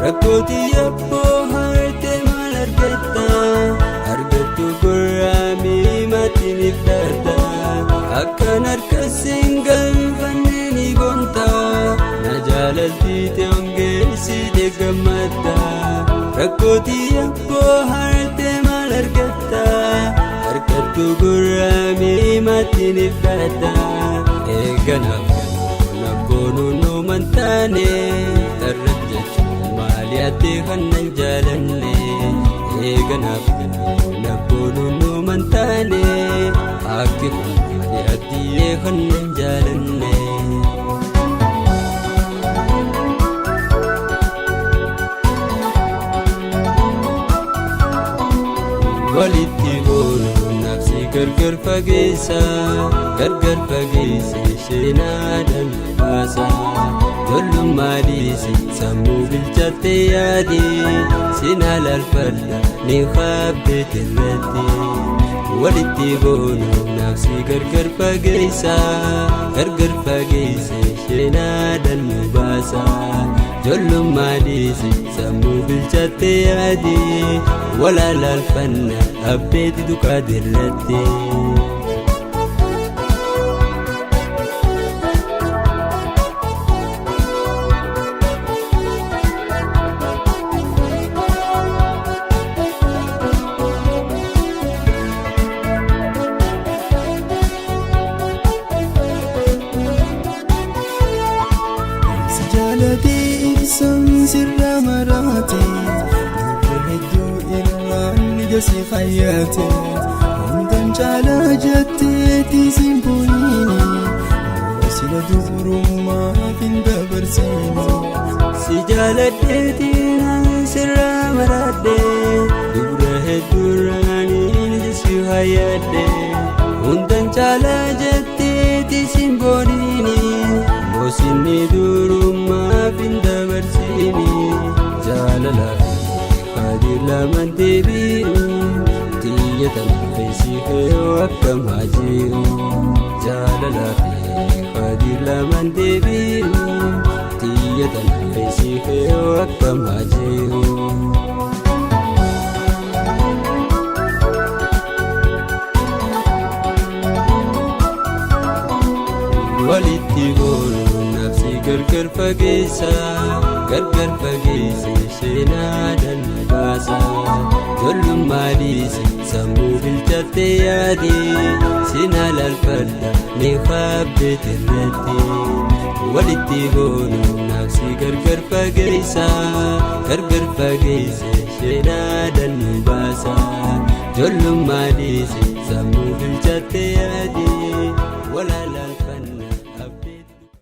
rakkooti yabboo harte maal argatta argattu gurraamii maatiiniif darta akkan harkasiin galfannee ni gonta na jaalaltiite hongeessite gammadda rakkooti yabboo harte maal argatta argattu gurraamii maatiiniif darta eeganaaf nabboonu mantaane tarrat jechuun maali ati kannan jaalanne eeganaaf nabboonu mantaane akki kun maali ati kannan jaalanne walitti boonu nafsi gargar fageessa sheenaadhaan baasa jollummaa dhiisi sammuu bilchatte yaadi sinaa laalfadha ni qaabbeet irratti walitti boonu nafsi gargar fageessa sheenaadhaan baasa jollummaa dhiisi sammuu bilchatte yaadi walaa laalfanna abbeeti duqaadirratti sirra maraate hedduu irraan nijasi fayyate hundan caalaa jetteeti simbooniini sila dubrummaaf hin dabarsiini si jaaladheetiin sirra maraadhe dubra hedduu irraan nijasi fayyadhe hundan caalaa jetteeti simbooniini mosinni durummaaf hin dabarsiini jaalalaafi haadhi lamaan deebi'u tiyyatan feesifee akkam haji'u jaalalaafi haadhi lamaan deebi'u tiyyatan feesifee akkam haji'u walitti boonu nafsi gargar fageessa sheenaadhaan baasa jollummaa dhiisi sammuu bilchatte yaadi sinaa laalfadha ni qaabbeet irratti walitti boonu nafsi gargar fageessa sheenaadhaan baasa jollummaa dhiisi sammuu bilchatte yaadi walaa